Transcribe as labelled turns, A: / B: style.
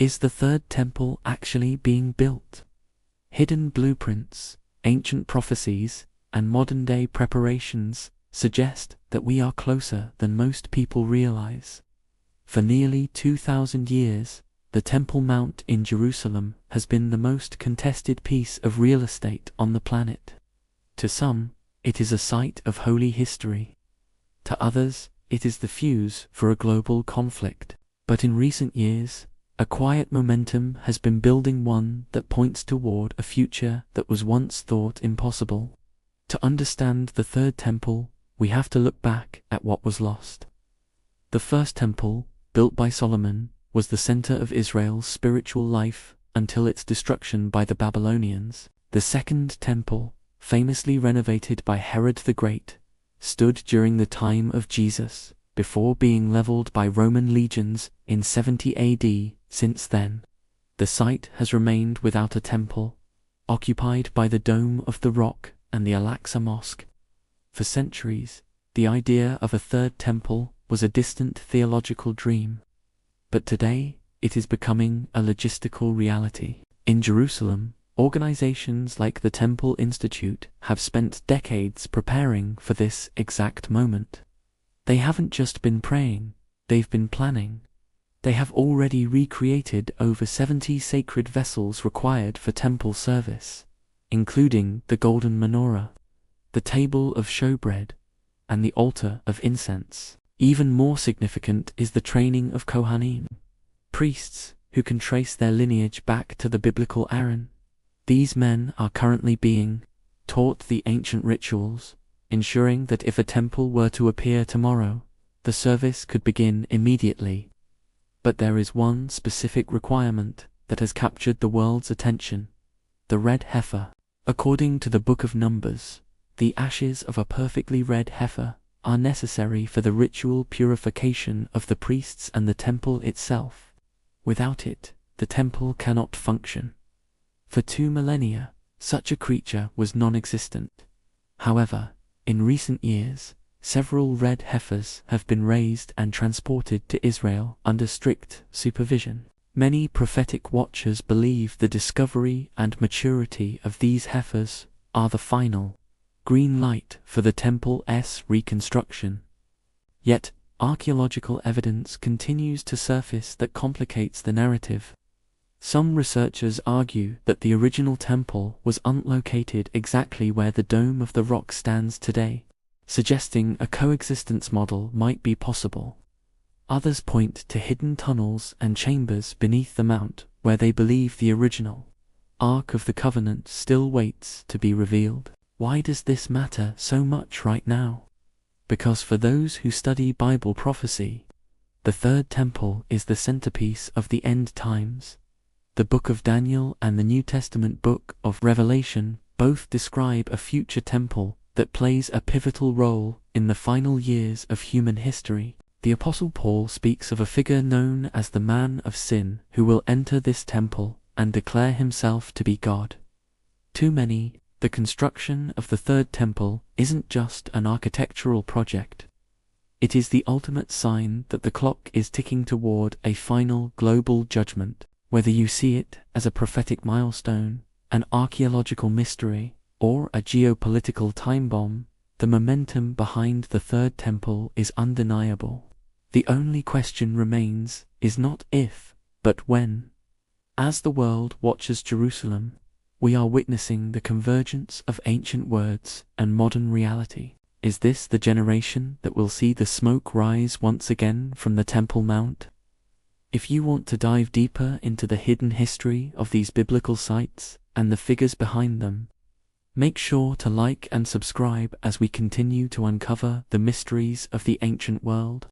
A: Is the third temple actually being built? Hidden blueprints, ancient prophecies, and modern-day preparations suggest that we are closer than most people realize. For nearly 2,000 years, the Temple Mount in Jerusalem has been the most contested piece of real estate on the planet. To some, it is a site of holy history. To others, it is the fuse for a global conflict. But in recent years, a quiet momentum has been building, one that points toward a future that was once thought impossible. To understand the Third Temple, we have to look back at what was lost. The first temple, built by Solomon, was the center of Israel's spiritual life until its destruction by the Babylonians. The Second Temple, famously renovated by Herod the Great, stood during the time of Jesus, before being leveled by Roman legions in 70 AD. Since then, the site has remained without a temple, occupied by the Dome of the Rock and the Al-Aqsa Mosque. For centuries, the idea of a third temple was a distant theological dream. But today, it is becoming a logistical reality. In Jerusalem, organizations like the Temple Institute have spent decades preparing for this exact moment. They haven't just been praying, they've been planning. They have already recreated over 70 sacred vessels required for temple service, including the golden menorah, the table of showbread, and the altar of incense. Even more significant is the training of Kohanim, priests who can trace their lineage back to the biblical Aaron. These men are currently being taught the ancient rituals, ensuring that if a temple were to appear tomorrow, the service could begin immediately. But there is one specific requirement that has captured the world's attention: the red heifer. According to the Book of Numbers, the ashes of a perfectly red heifer are necessary for the ritual purification of the priests and the temple itself. Without it, the temple cannot function. For 2 millennia, such a creature was non-existent. However, in recent years, several red heifers have been raised and transported to Israel under strict supervision. Many prophetic watchers believe the discovery and maturity of these heifers are the final green light for the temple's reconstruction. Yet, archaeological evidence continues to surface that complicates the narrative. Some researchers argue that the original temple was unlocated exactly where the Dome of the Rock stands today, suggesting a coexistence model might be possible. Others point to hidden tunnels and chambers beneath the mount where they believe the original Ark of the Covenant still waits to be revealed. Why does this matter so much right now? Because for those who study Bible prophecy, the Third Temple is the centerpiece of the end times. The Book of Daniel and the New Testament Book of Revelation both describe a future temple that plays a pivotal role in the final years of human history. The Apostle Paul speaks of a figure known as the Man of Sin who will enter this temple and declare himself to be God. To many, the construction of the Third Temple isn't just an architectural project. It is the ultimate sign that the clock is ticking toward a final global judgment. Whether you see it as a prophetic milestone, an archaeological mystery, or a geopolitical time bomb, the momentum behind the Third Temple is undeniable. The only question remains is not if, but when. As the world watches Jerusalem, we are witnessing the convergence of ancient words and modern reality. Is this the generation that will see the smoke rise once again from the Temple Mount? If you want to dive deeper into the hidden history of these biblical sites and the figures behind them, make sure to like and subscribe as we continue to uncover the mysteries of the ancient world.